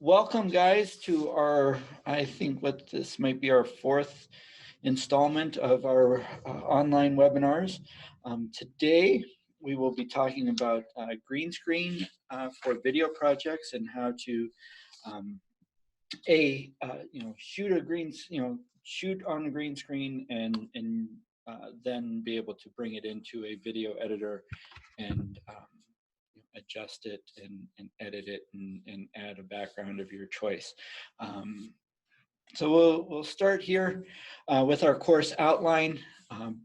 Welcome, guys, to our, I think what this might be our fourth installment of our online webinars. Today, we will be talking about green screen for video projects and how to shoot a shoot on a green screen and then be able to bring it into a video editor and adjust it and edit it and add a background of your choice. So we'll start here with our course outline.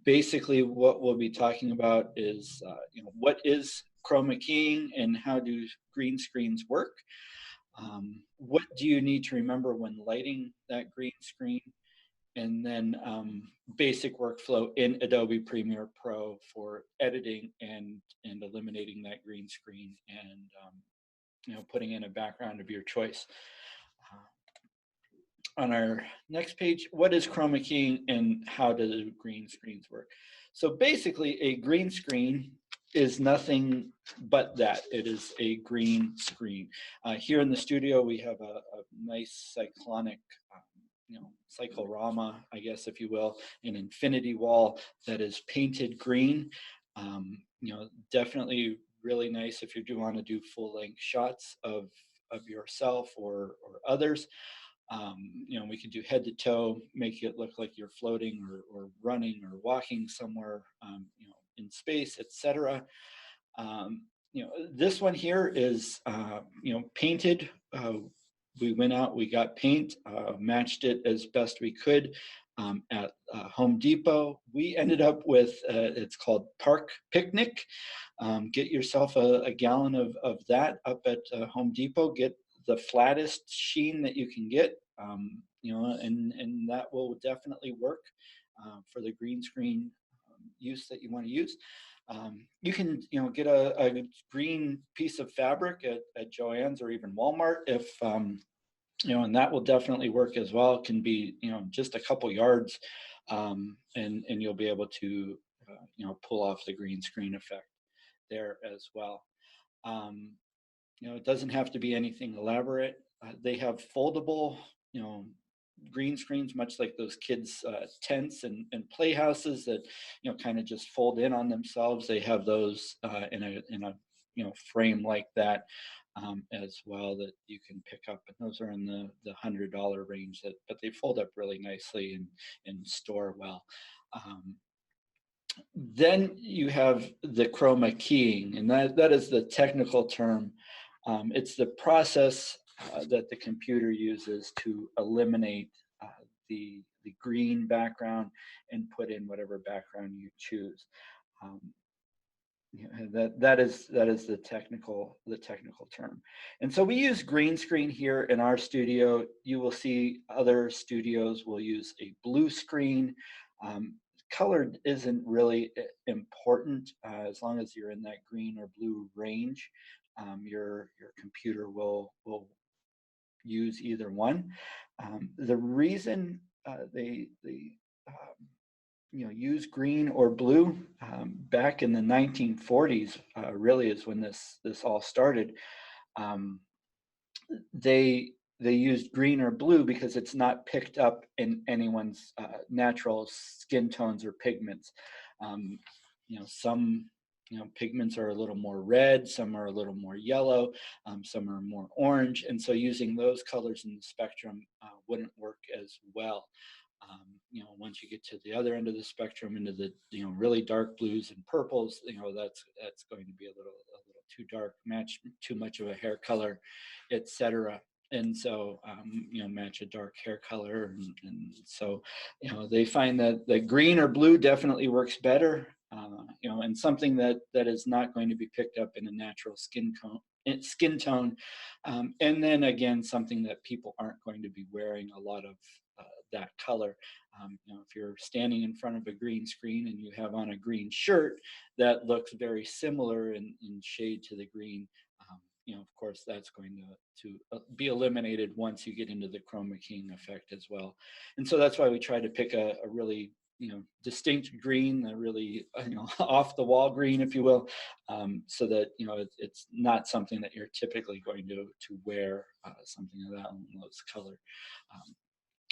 Basically, what we'll be talking about is what is chroma keying and how do green screens work. What do you need to remember when lighting that green screen? And then basic workflow in Adobe Premiere Pro for editing and eliminating that green screen and putting in a background of your choice. On our next page, what is chroma keying and how do green screens work? So basically, a green screen is nothing but that. It is a green screen. Here in the studio, we have a nice cyclonic cyclorama, I guess, if you will, an infinity wall that is painted green. Definitely really nice if you do want to do full-length shots of yourself or others. We can do head to toe, make it look like you're floating or running or walking somewhere, in space, etc. This one here is, painted. We went out, we got paint, matched it as best we could at Home Depot. We ended up with, it's called Park Picnic. Get yourself a gallon of that up at Home Depot. Get the flattest sheen that you can get, and that will definitely work for the green screen use that you want to use. You can get a green piece of fabric at Joann's or even Walmart if and that will definitely work as well. It can be just a couple yards, and you'll be able to pull off the green screen effect there as well. It doesn't have to be anything elaborate. They have foldable, green screens, much like those kids' tents and playhouses that, kind of just fold in on themselves. They have those in a frame like that as well that you can pick up. And those are in the $100 range, but they fold up really nicely and store well. Then you have the chroma keying, and that is the technical term. It's the process that the computer uses to eliminate the green background and put in whatever background you choose. That is the technical term. And so we use green screen here in our studio. You will see other studios will use a blue screen. Color isn't really important as long as you're in that green or blue range. Your computer will use either one. The reason they use green or blue back in the 1940s really is when this all started. They used green or blue because it's not picked up in anyone's natural skin tones or pigments. Some pigments are a little more red, some are a little more yellow, some are more orange, and so using those colors in the spectrum wouldn't work as well. Once you get to the other end of the spectrum, into the really dark blues and purples, that's going to be a little too dark, match too much of a hair color, etc. And so match a dark hair color, and so they find that the green or blue definitely works better. And something that is not going to be picked up in a natural skin tone, and then again something that people aren't going to be wearing a lot of that color. If you're standing in front of a green screen and you have on a green shirt that looks very similar in shade to the green, of course that's going to be eliminated once you get into the chroma keying effect as well. And so that's why we try to pick a really distinct green, a really off the wall green, if you will, so that it's not something that you're typically going to wear, something of that those color.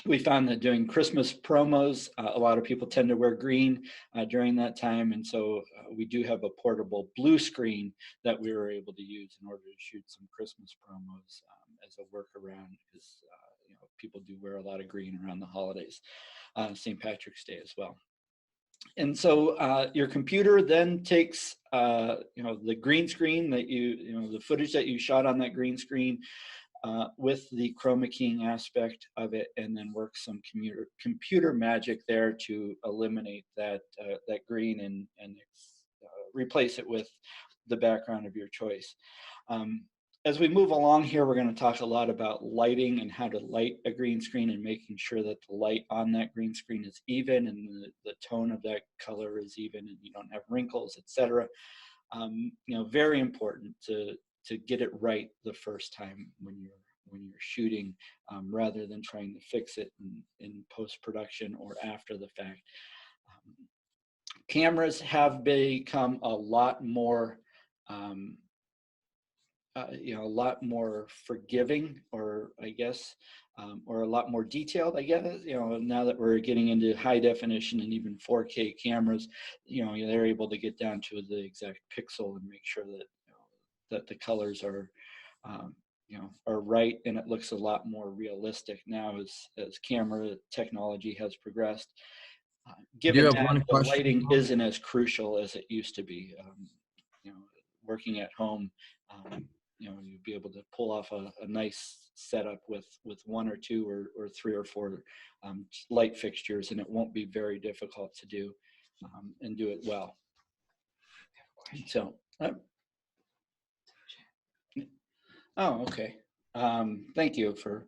We found that doing Christmas promos, a lot of people tend to wear green during that time, and so we do have a portable blue screen that we were able to use in order to shoot some Christmas promos as a workaround, because people do wear a lot of green around the holidays, St. Patrick's Day as well. And so your computer then takes the green screen that the footage that you shot on that green screen, with the chroma keying aspect of it, and then work some computer magic there to eliminate that green and replace it with the background of your choice. As we move along here, we're going to talk a lot about lighting and how to light a green screen, and making sure that the light on that green screen is even, and the tone of that color is even, and you don't have wrinkles, etc. Very important to get it right the first time when you're shooting, rather than trying to fix it in post-production or after the fact. Cameras have become a lot more a lot more forgiving, or I guess, or a lot more detailed, I guess. Now that we're getting into high definition and even 4K cameras, they're able to get down to the exact pixel and make sure that that the colors are are right, and it looks a lot more realistic now as camera technology has progressed. Given that the lighting isn't as crucial as it used to be, working at home, you'd be able to pull off a nice setup with one or two or three or four light fixtures, and it won't be very difficult to do, and do it well. So, oh, okay. Thank you for,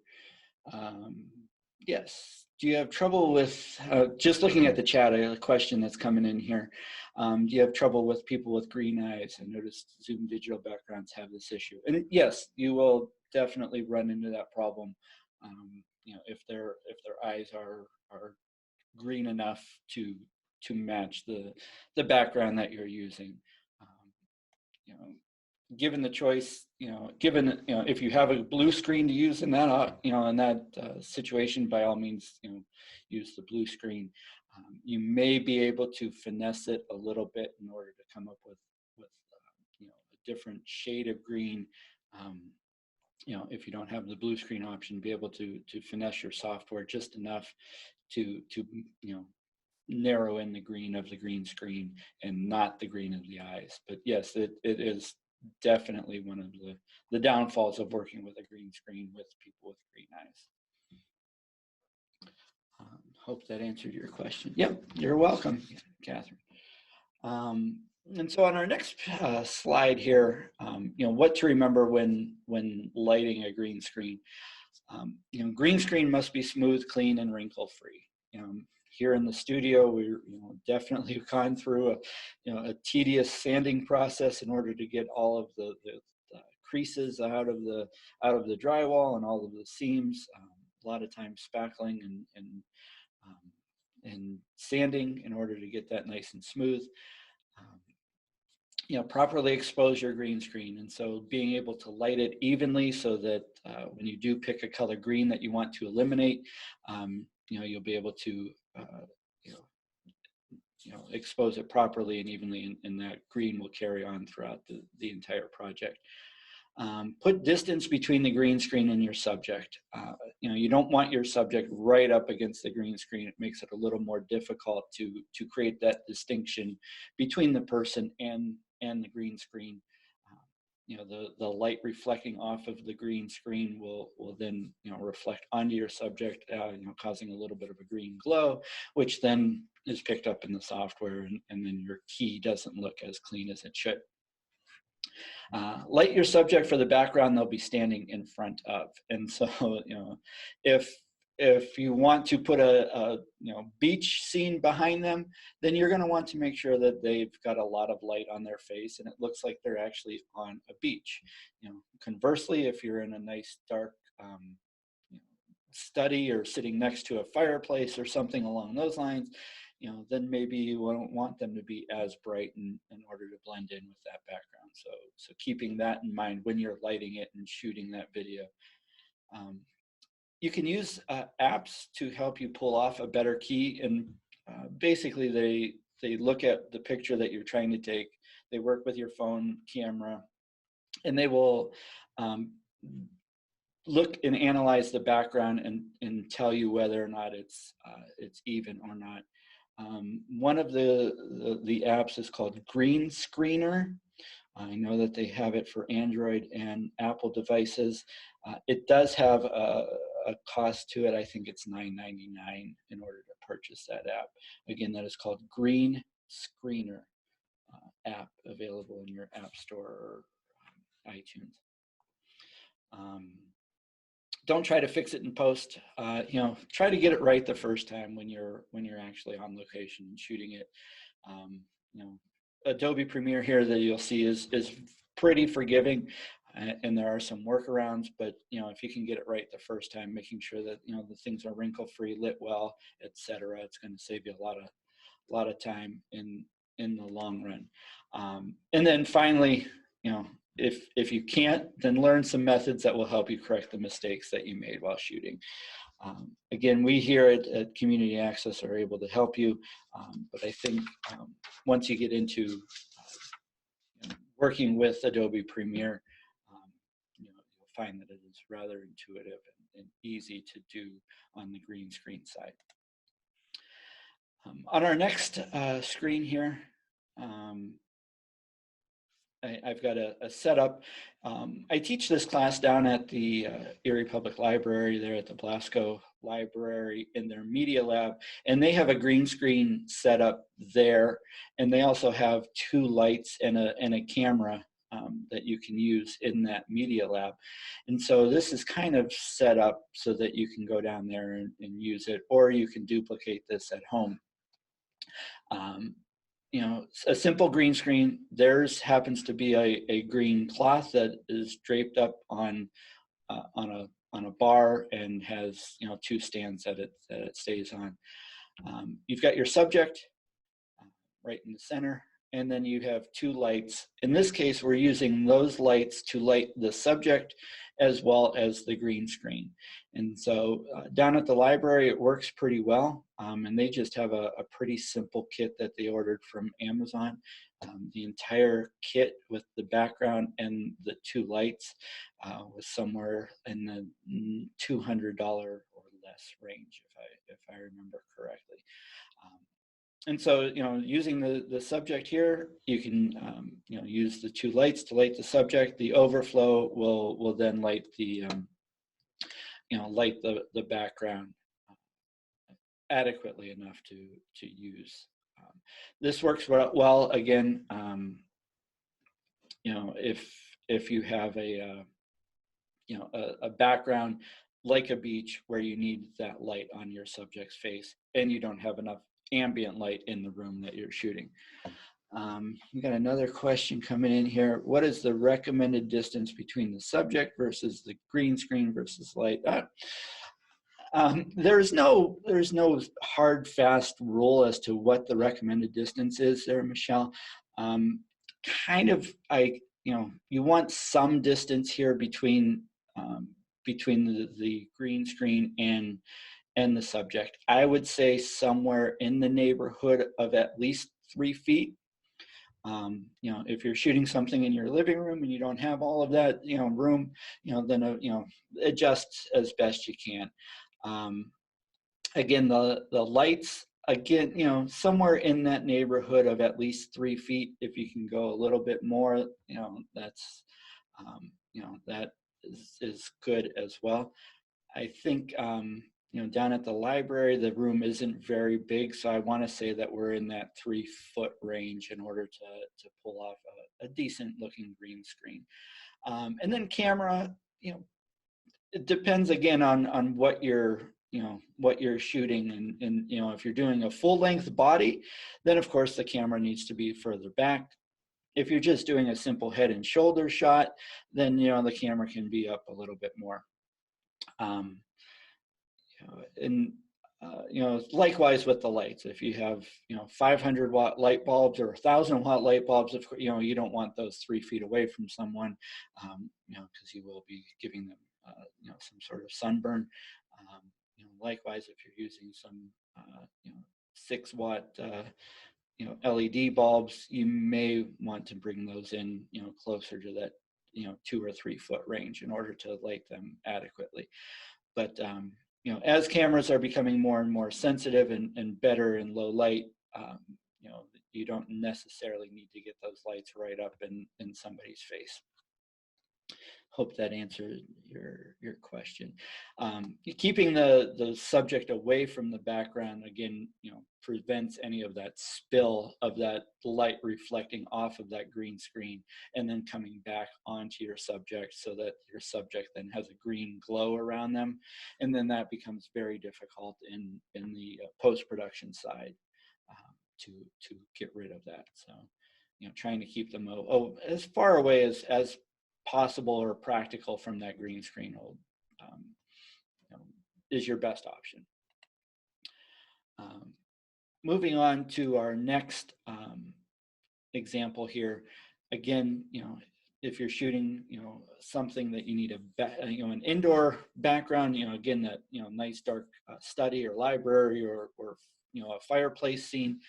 yes. Do you have trouble with, just looking at the chat, a question that's coming in here. Do you have trouble with people with green eyes? I noticed Zoom digital backgrounds have this issue. And yes, you will definitely run into that problem. If their eyes are green enough to match the background that you're using. Given the choice, given if you have a blue screen to use in that, in that situation, by all means, use the blue screen. You may be able to finesse it a little bit in order to come up with a different shade of green. If you don't have the blue screen option, be able to finesse your software just enough to narrow in the green of the green screen and not the green of the eyes. But yes, it is definitely one of the downfalls of working with a green screen with people with green eyes. Hope that answered your question. Yep, you're welcome, Catherine. And so on our next slide here, what to remember when lighting a green screen. Green screen must be smooth, clean, and wrinkle-free. Here in the studio, we're definitely gone through a tedious sanding process in order to get all of the creases out of the drywall and all of the seams. A lot of times spackling and sanding in order to get that nice and smooth. Properly expose your green screen, and so being able to light it evenly so that when you do pick a color green that you want to eliminate, you'll be able to expose it properly and evenly, and that green will carry on throughout the entire project. Put distance between the green screen and your subject. You don't want your subject right up against the green screen. It makes it a little more difficult to create that distinction between the person and the green screen. The light reflecting off of the green screen will then reflect onto your subject, causing a little bit of a green glow, which then is picked up in the software, and then your key doesn't look as clean as it should. Light your subject for the background they'll be standing in front of. And so, if you want to put a beach scene behind them, then you're going to want to make sure that they've got a lot of light on their face and it looks like they're actually on a beach. Conversely, if you're in a nice dark study or sitting next to a fireplace or something along those lines, then maybe you won't want them to be as bright in order to blend in with that background. So keeping that in mind when you're lighting it and shooting that video. You can use apps to help you pull off a better key, and basically they look at the picture that you're trying to take. They work with your phone camera, and they will look and analyze the background and tell you whether or not it's even or not. One of the apps is called Green Screener. I know that they have it for Android and Apple devices. It does have a cost to it. I think it's $9.99 in order to purchase that app. Again, that is called Green Screener app, available in your App Store or iTunes. Don't try to fix it in post. Try to get it right the first time when you're actually on location and shooting it. Adobe Premiere here that you'll see is pretty forgiving, and there are some workarounds, but if you can get it right the first time, making sure that the things are wrinkle-free, lit well, etc., it's going to save you a lot of time in the long run. And then finally, if you can't, then learn some methods that will help you correct the mistakes that you made while shooting. Again, we here at Community Access are able to help you, but I think once you get into working with Adobe Premiere, you'll find that it is rather intuitive and easy to do on the green screen side. On our next screen here, I've got a setup. I teach this class down at the Erie Public Library, there at the Blasco Library in their media lab, and they have a green screen set up there, and they also have 2 lights and a camera that you can use in that media lab. And so this is kind of set up so that you can go down there and use it, or you can duplicate this at home. A simple green screen. Theirs happens to be a green cloth that is draped up on a bar and has 2 stands that it stays on. You've got your subject right in the center, and then you have 2 lights. In this case, we're using those lights to light the subject as well as the green screen. And so down at the library, it works pretty well. And they just have a pretty simple kit that they ordered from Amazon. The entire kit with the background and the 2 lights was somewhere in the $200 or less range, if I remember correctly. And so, using the subject here, you can, use the 2 lights to light the subject. The overflow will then light the, light the background adequately enough to use. This works well again. If you have a background like a beach where you need that light on your subject's face, and you don't have enough ambient light in the room that you're shooting. We got another question coming in here. What is the recommended distance between the subject versus the green screen versus light? There's no hard, fast rule as to what the recommended distance is there, Michelle. You want some distance here between the green screen and the subject. I would say somewhere in the neighborhood of at least 3 feet. If you're shooting something in your living room and you don't have all of that, room, then adjust as best you can. Again, the lights, again, somewhere in that neighborhood of at least 3 feet. If you can go a little bit more, that's, that is good as well. I think, down at the library, the room isn't very big, so I want to say that we're in that 3-foot range in order to pull off a decent looking green screen. And then camera, it depends again on what you're shooting, and if you're doing a full length body, then of course the camera needs to be further back. If you're just doing a simple head and shoulder shot, then the camera can be up a little bit more. And you know, likewise with the lights, if you have, you know, 500-watt light bulbs or 1,000-watt light bulbs, of course, you know, you don't want those 3 feet away from someone, you know, because you will be giving them, you know, some sort of sunburn. You know, likewise, if you're using some, you know, 6-watt, you know, LED bulbs, you may want to bring those in, you know, closer to that, you know, 2 or 3 foot range in order to light them adequately. But you know, as cameras are becoming more and more sensitive and better in low light, you know, you don't necessarily need to get those lights right up in somebody's face. Hope that answered your question. Keeping the subject away from the background, again, you know, prevents any of that spill of that light reflecting off of that green screen and then coming back onto your subject, so that your subject then has a green glow around them, and then that becomes very difficult in the post-production side to get rid of that. So, you know, trying to keep them as far away as possible or practical from that green screen will, you know, is your best option. Moving on to our next example here. Again, you know, if you're shooting, you know, something that you need you know, an indoor background, you know, again, that, you know, nice dark study or library or you know, a fireplace scene,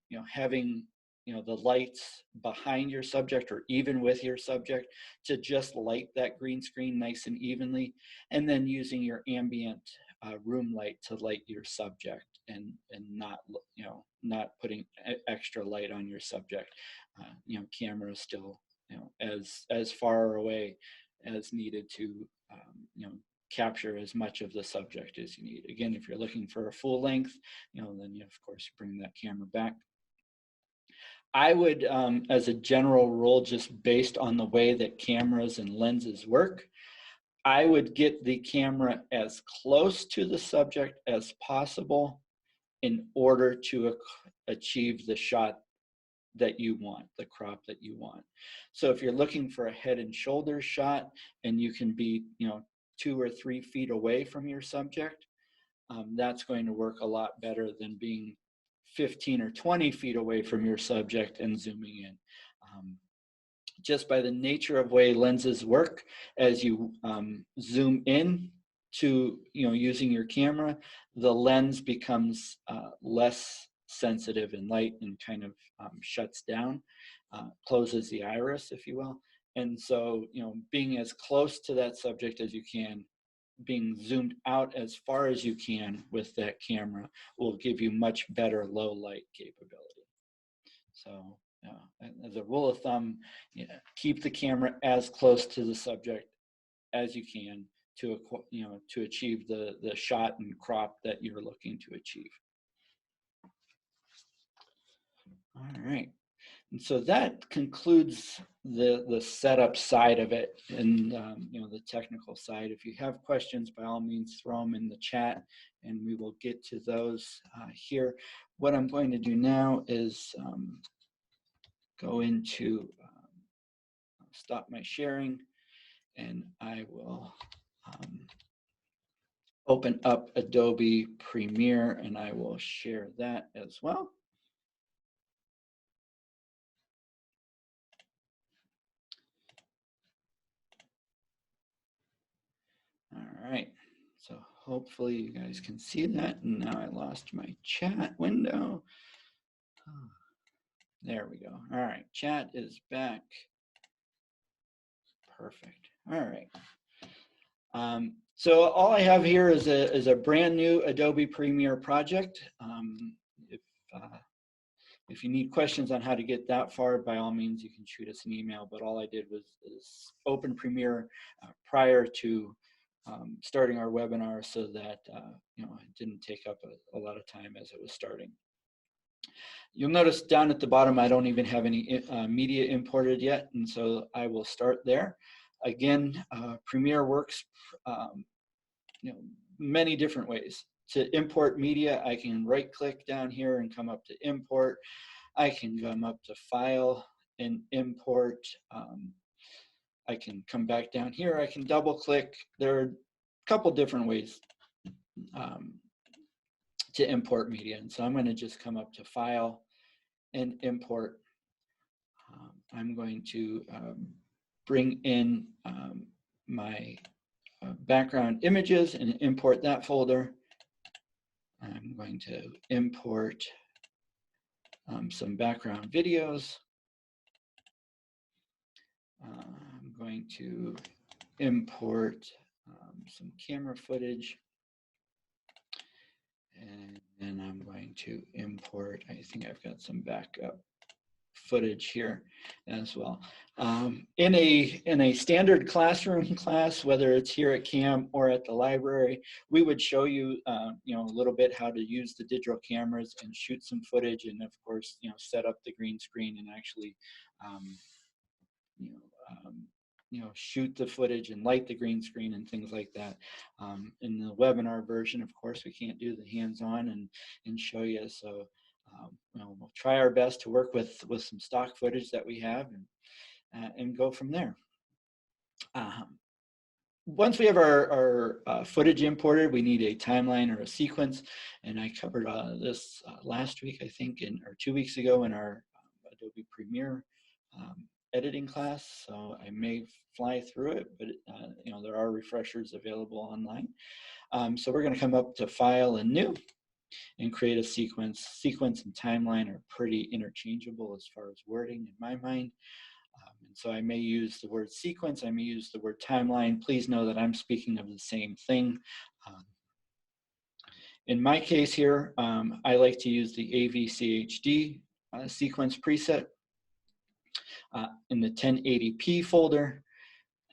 you know, having, you know, the lights behind your subject or even with your subject to just light that green screen nice and evenly, and then using your ambient room light to light your subject, and not, you know, not putting extra light on your subject. You know, camera is still, you know, as far away as needed to, you know, capture as much of the subject as you need. Again, if you're looking for a full length, you know, then you of course bring that camera back. I would, as a general rule, just based on the way that cameras and lenses work, I would get the camera as close to the subject as possible in order to achieve the shot that you want, the crop that you want. So if you're looking for a head and shoulders shot and you can be, you know, 2 or 3 feet away from your subject, that's going to work a lot better than being 15 or 20 feet away from your subject and zooming in. Just by the nature of way lenses work, as you zoom in to, you know, using your camera, the lens becomes less sensitive in light and kind of shuts down, closes the iris, if you will. And so, you know, being as close to that subject as you can, being zoomed out as far as you can with that camera will give you much better low light capability. So as a rule of thumb, you know, keep the camera as close to the subject as you can to, you know, to achieve the shot and crop that you're looking to achieve. All right. And so that concludes the setup side of it, and you know, the technical side. If you have questions, by all means, throw them in the chat, and we will get to those here. What I'm going to do now is go into stop my sharing, and I will open up Adobe Premiere, and I will share that as well. All right, so hopefully you guys can see that. And now I lost my chat window. There we go. All right, chat is back. Perfect. All right. So all I have here is a brand new Adobe Premiere project. If you need questions on how to get that far, by all means, you can shoot us an email. But all I did was open Premiere prior to starting our webinar, so that you know, it didn't take up a lot of time as it was starting. You'll notice down at the bottom, I don't even have any media imported yet, and so I will start there. Again, Premiere works you know, many different ways. To import media, I can right-click down here and come up to Import. I can come up to File and Import. I can come back down here. I can double-click. There are a couple different ways to import media. And so I'm going to just come up to File and Import. I'm going to bring in my background images and import that folder. I'm going to import some background videos. I'm going to import some camera footage. And then I'm going to import, I think I've got some backup footage here as well. In a standard classroom class, whether it's here at camp or at the library, we would show you, you know, a little bit how to use the digital cameras and shoot some footage, and of course, you know, set up the green screen and actually, you know, shoot the footage and light the green screen and things like that. In the webinar version, of course, we can't do the hands-on and show you. So you know, we'll try our best to work with some stock footage that we have and go from there. Once we have our footage imported, we need a timeline or a sequence. And I covered this last week, I think, or 2 weeks ago in our Adobe Premiere editing class, so I may fly through it, but you know, there are refreshers available online. So we're going to come up to File and New and create a sequence. Sequence and timeline are pretty interchangeable as far as wording in my mind. And so I may use the word sequence, I may use the word timeline. Please know that I'm speaking of the same thing. In my case here, I like to use the AVCHD sequence preset. In the 1080p folder,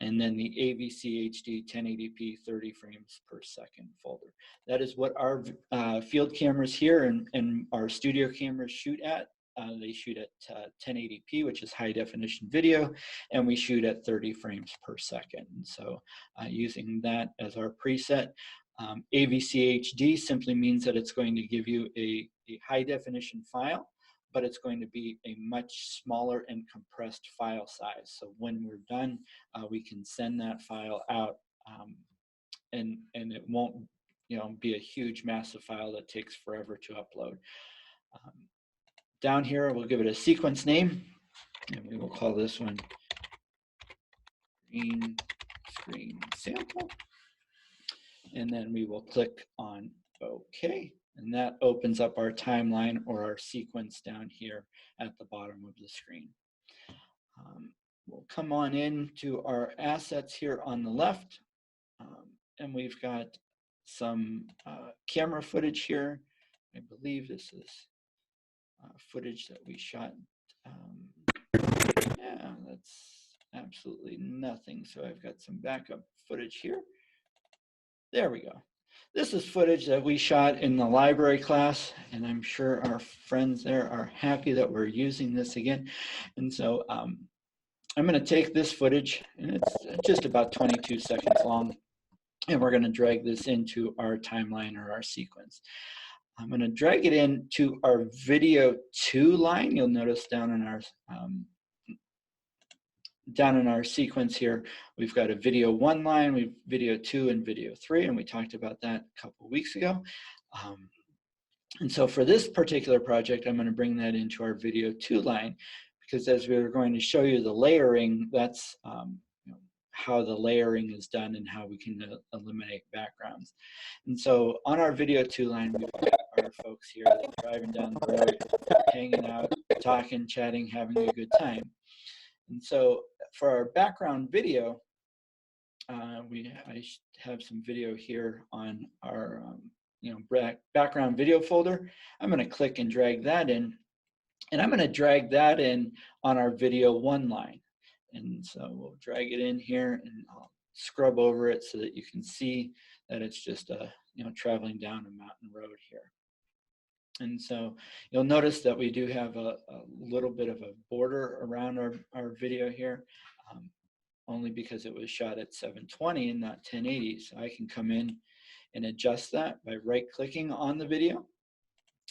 and then the AVCHD 1080p 30 frames per second folder. That is what our field cameras here and our studio cameras shoot at. They shoot at 1080p, which is high definition video, and we shoot at 30 frames per second. So using that as our preset, AVCHD simply means that it's going to give you a high definition file, but it's going to be a much smaller and compressed file size. So when we're done, we can send that file out, and it won't, you know, be a huge, massive file that takes forever to upload. Down here, we'll give it a sequence name, and we will call this one Green Screen Sample. And then we will click on OK. And that opens up our timeline or our sequence down here at the bottom of the screen. We'll come on into our assets here on the left. And we've got some camera footage here. I believe this is footage that we shot. Yeah, that's absolutely nothing. So I've got some backup footage here. There we go. This is footage that we shot in the library class, and I'm sure our friends there are happy that we're using this again. And so I'm going to take this footage, and it's just about 22 seconds long, and we're going to drag this into our timeline or our sequence. I'm going to drag it into our video 2 line. You'll notice down in our sequence here, we've got a video 1 line, we've video 2 and video 3, and we talked about that a couple of weeks ago. And so for this particular project, I'm going to bring that into our video 2 line, because as we were going to show you the layering, that's you know, how the layering is done and how we can eliminate backgrounds. And so on our video 2 line, we've got our folks here that are driving down the road, hanging out, talking, chatting, having a good time. And so for our background video, I have some video here on our you know, background video folder. I'm going to click and drag that in, and I'm going to drag that in on our video 1 line. And so we'll drag it in here, and I'll scrub over it so that you can see that it's just you know, traveling down a mountain road here. And so you'll notice that we do have a little bit of a border around our video here, only because it was shot at 720 and not 1080. So I can come in and adjust that by right-clicking on the video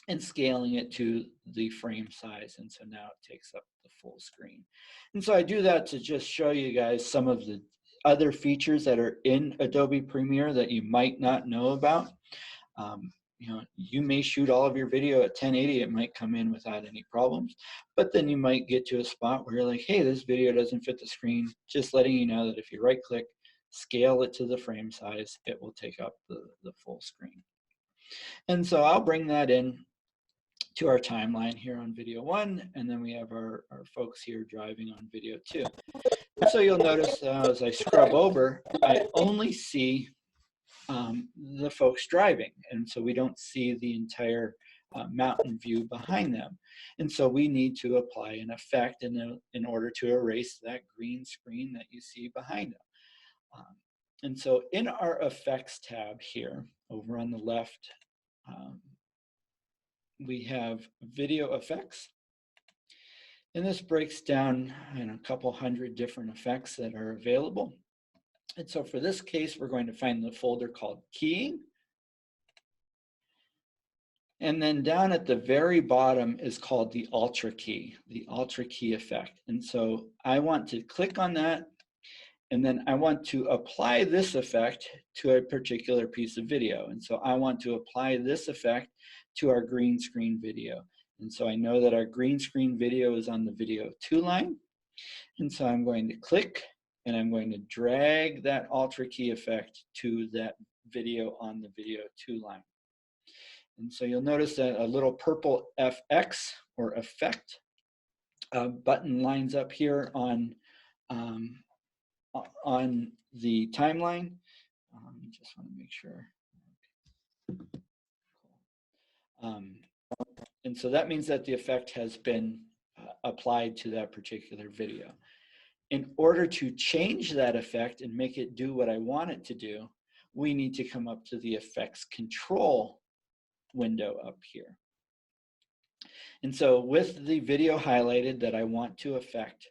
and scaling it to the frame size. And so now it takes up the full screen. And so I do that to just show you guys some of the other features that are in Adobe Premiere that you might not know about. You know, you may shoot all of your video at 1080, it might come in without any problems, but then you might get to a spot where you're like, hey, this video doesn't fit the screen. Just letting you know that if you right click, scale it to the frame size, it will take up the full screen. And so I'll bring that in to our timeline here on video 1, and then we have our folks here driving on video 2. So you'll notice as I scrub over, I only see the folks driving, and so we don't see the entire mountain view behind them. And so we need to apply an effect in order to erase that green screen that you see behind them. And so in our effects tab here, over on the left, we have video effects. And this breaks down in a couple hundred different effects that are available. And so for this case, we're going to find the folder called Keying. And then down at the very bottom is called the Ultra Key effect. And so I want to click on that, and then I want to apply this effect to a particular piece of video. And so I want to apply this effect to our green screen video. And so I know that our green screen video is on the video 2 line. And so I'm going to click, and I'm going to drag that Ultra Key effect to that video on the video 2 line. And so you'll notice that a little purple FX or effect button lines up here on the timeline. Just want to make sure. And so that means that the effect has been applied to that particular video. In order to change that effect and make it do what I want it to do, we need to come up to the effects control window up here. And so with the video highlighted that I want to affect,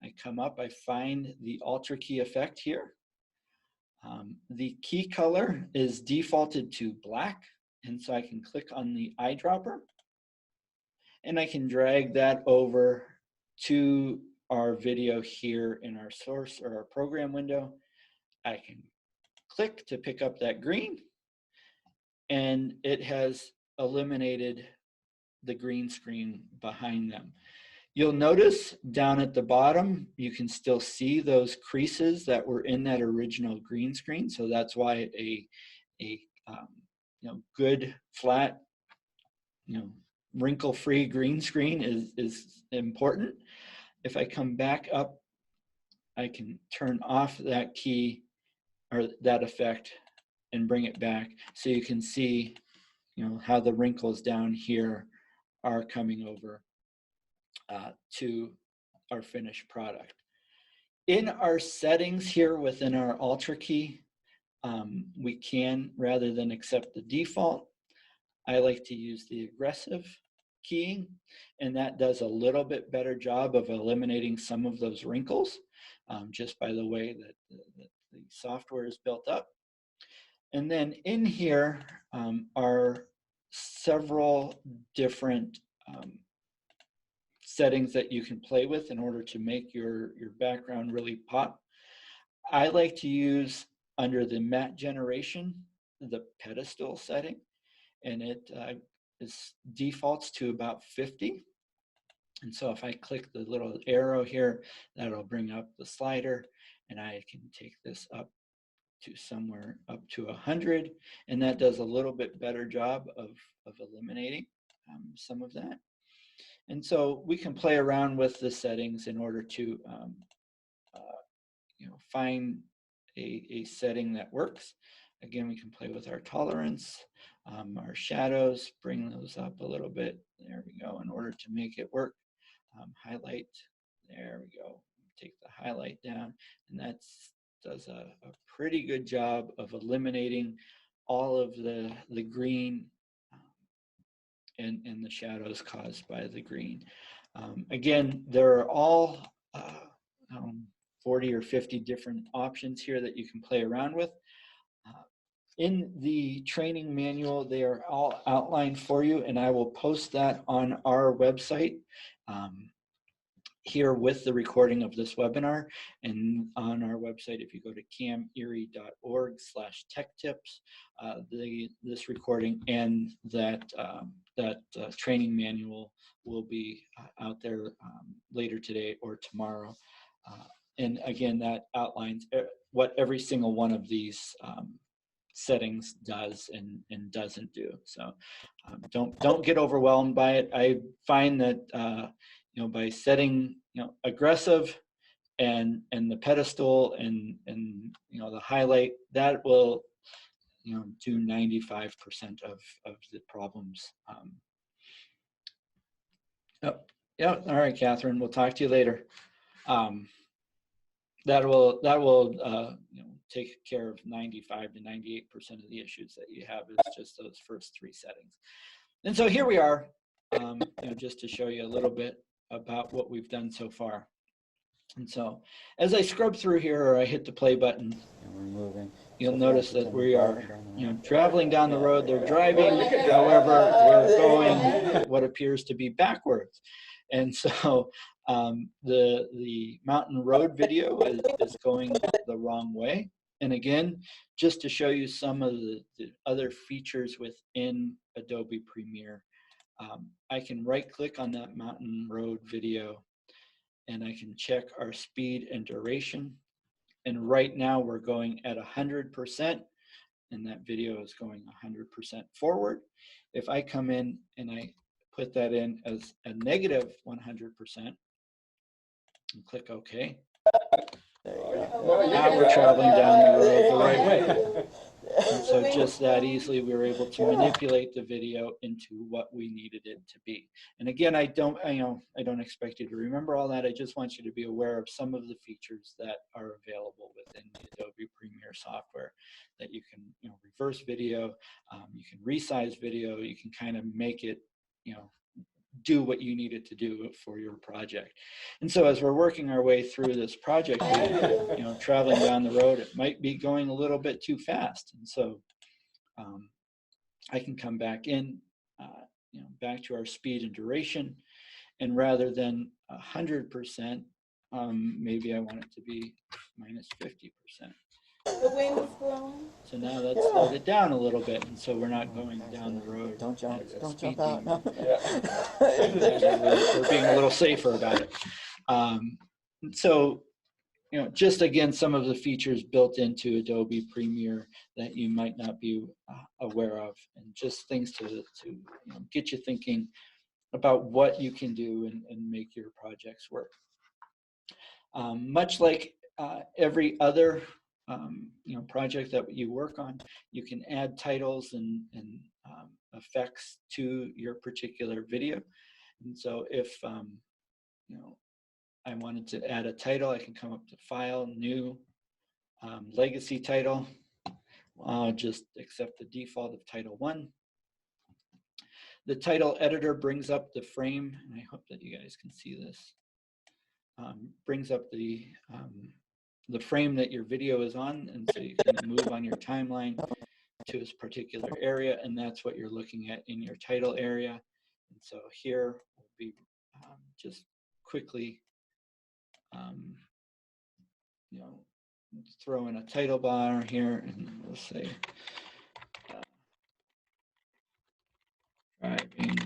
I come up, I find the Ultra Key effect here. The key color is defaulted to black, and so I can click on the eyedropper, and I can drag that over to our video here in our source or our program window. I can click to pick up that green, and it has eliminated the green screen behind them. You'll notice down at the bottom, you can still see those creases that were in that original green screen. So that's why a good, flat, wrinkle-free green screen is important. If I come back up, I can turn off that key or that effect and bring it back, so you can see, how the wrinkles down here are coming over to our finished product. In our settings here within our Ultra Key, we can, rather than accept the default, I like to use the aggressive keying, and that does a little bit better job of eliminating some of those wrinkles just by the way that the software is built up. And then in here are several different settings that you can play with in order to make your background really pop. I like to use, under the matte generation, the pedestal setting, and it defaults to about 50. And so if I click the little arrow here, that'll bring up the slider, and I can take this up to somewhere up to 100, and that does a little bit better job of eliminating some of that. And so we can play around with the settings in order to find a setting that works. Again, we can play with our tolerance, our shadows, bring those up a little bit. There we go, in order to make it work. Highlight, there we go. Take the highlight down, and that does a pretty good job of eliminating all of the green and the shadows caused by the green. Again, there are all 40 or 50 different options here that you can play around with. In the training manual, they are all outlined for you, and I will post that on our website here with the recording of this webinar, and on our website, if you go to camerie.org/tech-tips, this recording and that training manual will be out there later today or tomorrow. And again, that outlines what every single one of these settings does and doesn't do. So don't get overwhelmed by it. I find that by setting aggressive and the pedestal and the highlight, that will do 95% of the problems. Yeah, all right, Catherine, we'll talk to you later. That will take care of 95 to 98% of the issues that you have, is just those first 3 settings. And so here we are, just to show you a little bit about what we've done so far. And so as I scrub through here, or I hit the play button, you'll notice that we are traveling down the road. They're driving, however, we're going what appears to be backwards. And so the mountain road video is going the wrong way. And again, just to show you some of the other features within Adobe Premiere, I can right-click on that mountain road video, and I can check our speed and duration. And right now we're going at 100%, and that video is going 100% forward. If I come in and I put that in as a negative 100% and click OK, now we're traveling down the road the right way. And so just that easily, we were able to manipulate the video into what we needed it to be. And again, I don't expect you to remember all that. I just want you to be aware of some of the features that are available within the Adobe Premiere software, that you can reverse video, you can resize video, you can kind of make it do what you need it to do for your project. And so as we're working our way through this project, traveling down the road, it might be going a little bit too fast. And so I can come back in, back to our speed and duration, and rather than 100%, maybe I want it to be minus 50%. The wind is blowing. So now let's slow it down a little bit, and so we're not going down the road. Don't jump Speed out. No. we're being a little safer about it. So, just again, some of the features built into Adobe Premiere that you might not be aware of, and just things to get you thinking about what you can do and make your projects work. Much like every other project that you work on, you can add titles and effects to your particular video. And so if I wanted to add a title, I can come up to File, New, Legacy Title. I'll just accept the default of Title 1. The title editor brings up the frame, and I hope that you guys can see this. Brings up the frame that your video is on, and so you can move on your timeline to this particular area, and that's what you're looking at in your title area. And so here we'll be just quickly throw in a title bar here, and we'll say driving.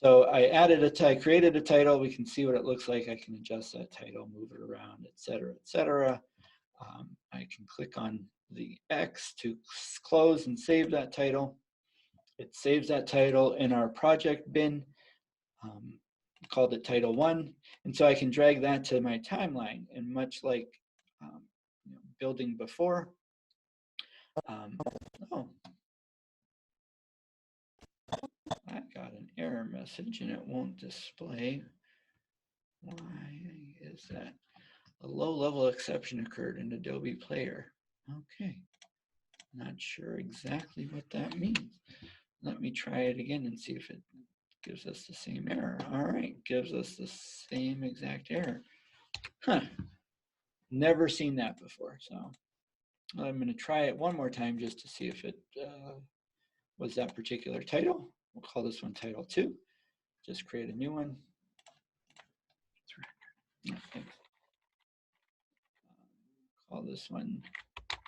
So I created a title. We can see what it looks like. I can adjust that title, move it around, et cetera, et cetera. I can click on the X to close and save that title. It saves that title in our project bin. Called it Title 1. And so I can drag that to my timeline. And much like building before, oh, I got an error message and it won't display. Why is that? A low-level exception occurred in Adobe Player. Okay, not sure exactly what that means. Let me try it again and see if it gives us the same error. All right, gives us the same exact error. Huh, never seen that before. So I'm going to try it one more time just to see if it was that particular title. We'll call this one Title 2. just create a new one. Okay. Call this one. Just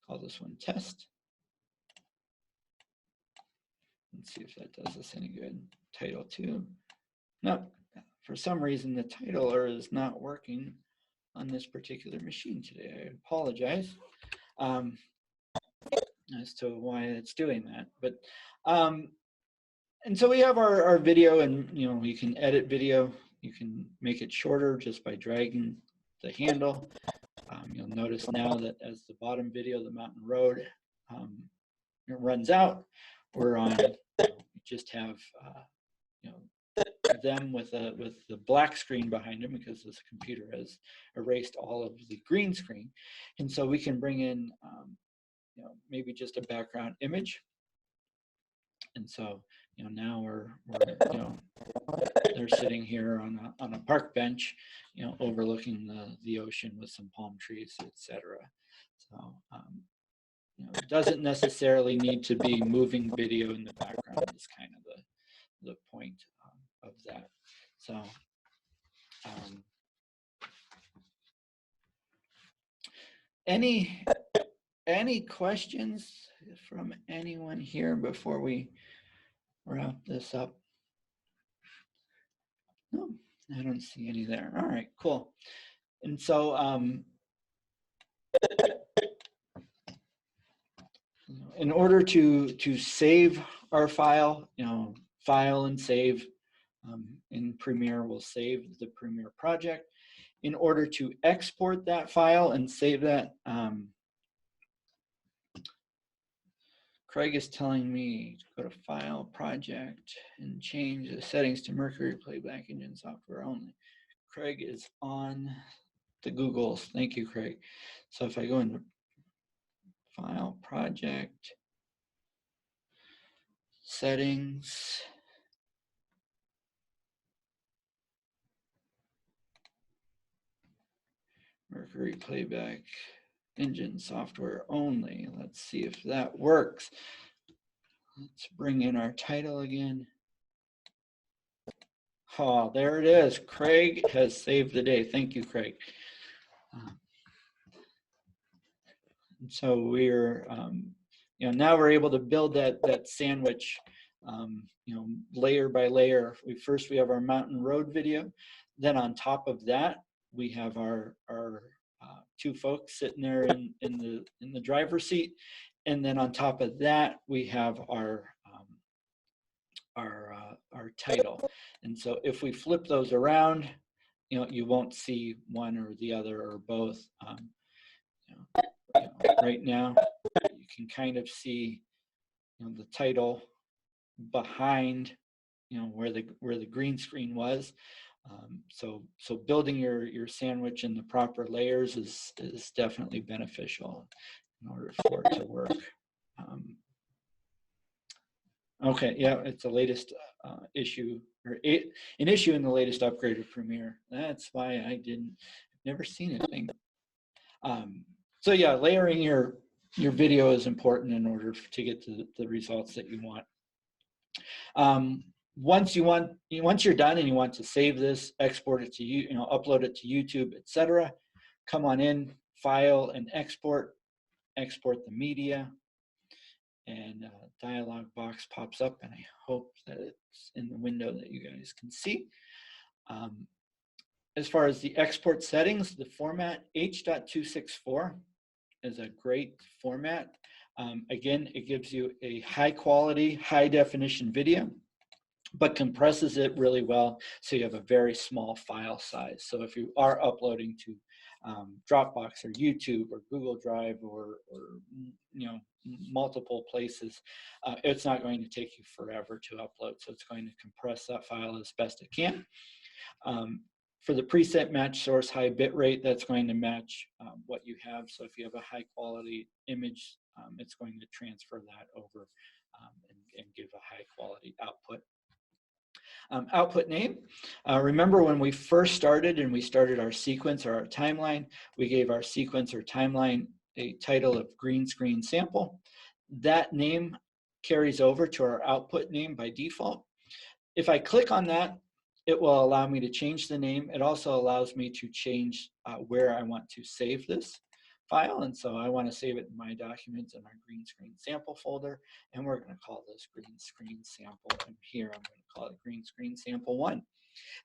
call this one test. Let's see if that does us any good. Title 2. No, for some reason the titler is not working on this particular machine today. I apologize as to why it's doing that. But and so we have our video, and you can edit video. You can make it shorter just by dragging the handle. You'll notice now that as the bottom video, the mountain road, it runs out. We're on. We just have them with the black screen behind them because this computer has erased all of the green screen, and so we can bring in maybe just a background image. And so now we're they're sitting here on a park bench, overlooking the ocean with some palm trees, etc. So it doesn't necessarily need to be moving video in the background. Is kind of the point of that. So any questions from anyone here before we wrap this up? No, I don't see any there. All right, cool. And so in order to save our file, file and save in Premiere, we'll save the Premiere project. In order to export that file and save that, Craig is telling me to go to File, Project, and change the settings to Mercury Playback Engine software only. Craig is on the Googles. Thank you, Craig. So if I go into File, Project, Settings, Mercury Playback Engine software only. Let's see if that works. Let's bring in our title again. Oh, there it is. Craig has saved the day. Thank you, Craig. So we're, now we're able to build that sandwich, layer by layer. First we have our mountain road video. Then on top of that, we have our two folks sitting there in the driver's seat, and then on top of that we have our title. And so if we flip those around, you won't see one or the other or both. Right now you can kind of see the title behind where the green screen was. So building your sandwich in the proper layers is definitely beneficial in order for it to work. Okay, yeah, it's the latest issue, or an issue in the latest upgrade of Premiere. That's why I've never seen anything. So yeah, layering your video is important in order to get to the results that you want. Once you're done and you want to save this, export it to upload it to YouTube, etc., come on in, File and Export the media, and a dialog box pops up, and I hope that it's in the window that you guys can see. As far as the export settings, the format H.264 is a great format. Again, it gives you a high quality, high definition video, but compresses it really well, so you have a very small file size. So if you are uploading to Dropbox or YouTube or Google Drive or multiple places, it's not going to take you forever to upload. So it's going to compress that file as best it can. For the preset match source high bit rate, that's going to match what you have. So if you have a high quality image, it's going to transfer that over and give a high quality output. Output name. Remember when we first started and we started our sequence or our timeline, we gave our sequence or timeline a title of green screen sample. That name carries over to our output name by default. If I click on that, it will allow me to change the name. It also allows me to change where I want to save this file. And so I want to save it in my documents in our green screen sample folder. And we're going to call this green screen sample. And here I'm going to call it green screen sample 1.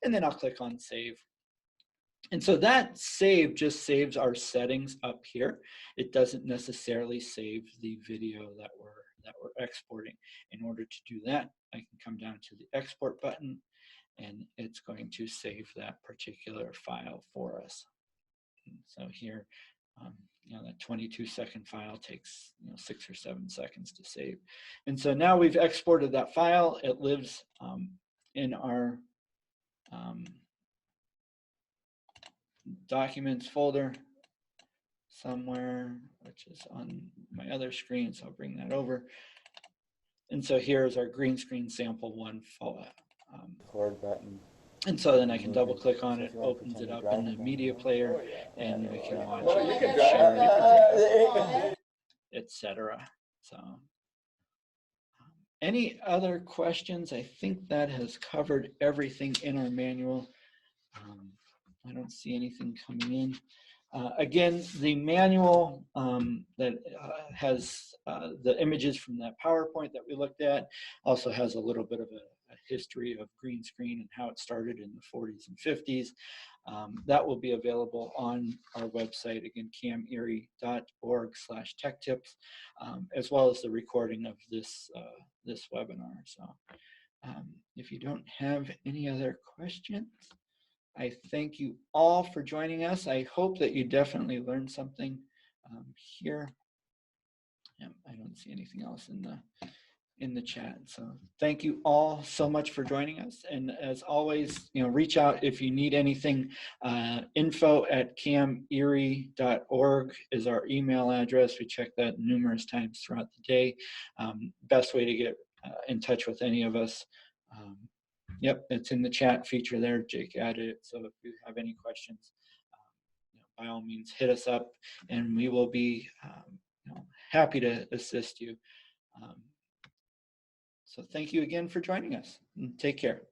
And then I'll click on save. And so that save just saves our settings up here. It doesn't necessarily save the video that we're exporting. In order to do that, I can come down to the export button, and it's going to save that particular file for us. And so here, that 22-second file takes 6 or 7 seconds to save. And so now we've exported that file. It lives in our documents folder somewhere, which is on my other screen, so I'll bring that over. And so here's our green screen sample 1 file. Record button. And so then I can double click on it, opens it up in the media player, and we can watch it, share it, etc. So any other questions? I think that has covered everything in our manual. I don't see anything coming in. Again, the manual that has the images from that PowerPoint that we looked at also has a little bit of a history of green screen and how it started in the 40s and 50s. That will be available on our website, again, cameerie.org/techtips, as well as the recording of this, this webinar. So if you don't have any other questions, I thank you all for joining us. I hope that you definitely learned something here. I don't see anything else in the chat. So thank you all so much for joining us. And as always, reach out if you need anything. info@cameerie.org is our email address. We check that numerous times throughout the day. Best way to get in touch with any of us. Yep, it's in the chat feature there. Jake added it. So if you have any questions, by all means, hit us up, and we will be happy to assist you. So thank you again for joining us, and take care.